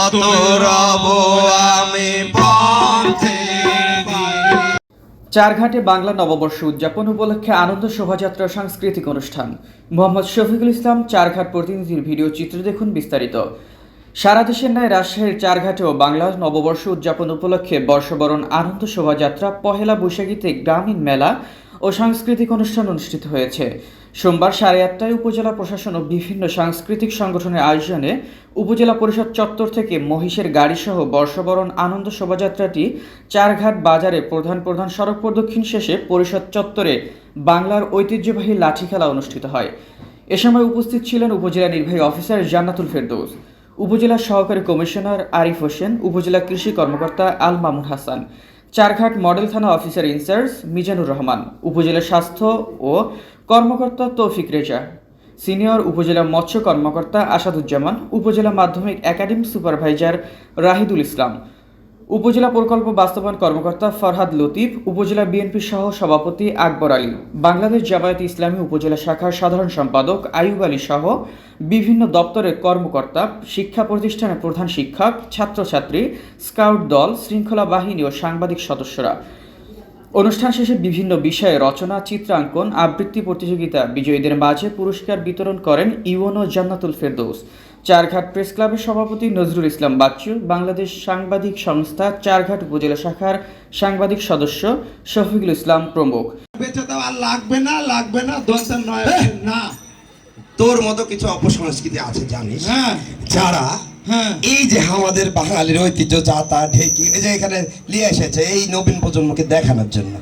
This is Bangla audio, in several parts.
কত রব আমি পথে। চারঘাটে বাংলা নববর্ষ উদযাপন উপলক্ষে আনন্দ শোভাযাত্রা ও সাংস্কৃতিক অনুষ্ঠান। মোহাম্মদ শফিকুল ইসলাম, চারঘাট প্রতিনিধির ভিডিও চিত্র দেখুন বিস্তারিত। সারা দেশের ন্যায় রাজশাহীর চারঘাটেও বাংলা নববর্ষ উদযাপন উপলক্ষে বর্ষবরণ আনন্দ শোভাযাত্রা, পহেলা বৈশাখীতে গ্রামীণ মেলা ও সাংস্কৃতিক অনুষ্ঠান অনুষ্ঠিত হয়েছে। সোমবার 8:30টায় উপজেলা প্রশাসন ও বিভিন্ন সাংস্কৃতিক সংগঠনের আয়োজনে উপজেলা পরিষদ চত্বর থেকে মহিষের গাড়িসহ বর্ষবরণ আনন্দ শোভাযাত্রাটি চারঘাট বাজারে প্রধান প্রধান সড়ক প্রদক্ষিণ শেষে পরিষদ চত্বরে বাংলার ঐতিহ্যবাহী লাঠি খেলা অনুষ্ঠিত হয়। এ সময় উপস্থিত ছিলেন উপজেলা নির্বাহী অফিসার জান্নাতুল ফেরদৌস, উপজেলা সহকারী কমিশনার আরিফ হোসেন, উপজেলা কৃষি কর্মকর্তা আল মামুন হাসান, চারঘাট মডেল থানা অফিসার ইনচার্জ মিজানুর রহমান, উপজেলা স্বাস্থ্য ও কর্মকর্তা তৌফিক রেজা, সিনিয়র উপজেলা মৎস্য কর্মকর্তা আসাদুজ্জামান, উপজেলা মাধ্যমিক একাডেমি সুপারভাইজার রাহিদুল ইসলাম, উপজেলা প্রকল্প বাস্তবায়ন কর্মকর্তা ফরহাদ লতিফ, উপজেলা বিএনপি সহ সভাপতি আকবর আলী, বাংলাদেশ জামায়াতে ইসলামী উপজেলা শাখার সাধারণ সম্পাদক আইয়ুব আলী সহ বিভিন্ন দপ্তরের কর্মকর্তা, শিক্ষা প্রতিষ্ঠানের প্রধান শিক্ষক, ছাত্রছাত্রী, স্কাউট দল, শৃঙ্খলা বাহিনী ও সাংবাদিক সদস্যরা। অনুষ্ঠান শেষে বিভিন্ন বিষয়ে রচনা, চিত্রাঙ্কন, আবৃত্তি প্রতিযোগিতা বিজয়ীদের মাঝে পুরস্কার বিতরণ করেন ইউনো জান্নাতুল ফেরদৌস, চারঘাট প্রেস ক্লাবের সভাপতি নজরুল ইসলাম বাচ্চু, বাংলাদেশ সাংবাদিক সংস্থা চারঘাট উপজেলা শাখার সাংবাদিক সদস্য শফিকুল ইসলাম প্রমুখ। বেঁচে দেওয়া লাগবে না, লাগবে না, দরকার নয় না। তোর মতো কিছু অপসংস্কৃতি আছে জানিস, যারা এই যে আমাদের বাঙালির ঐতিহ্য যাতা ঢেকি এই যে এখানে নিয়ে এসেছে এই নবীন প্রজন্মকে দেখানোর জন্য।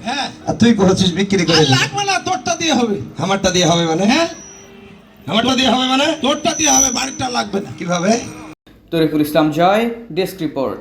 আর তুই বলছিস বিক্রি করে লাগবে না, তোরটা দিয়ে হবে। আমারটা দিয়ে হবে মানে? আমারটা দিয়ে হবে মানে? তোরটা দিয়ে হবে, বাড়িটা লাগবে না। কিভাবে? তরিকুল ইসলাম জয়, ডেস্ক রিপোর্ট।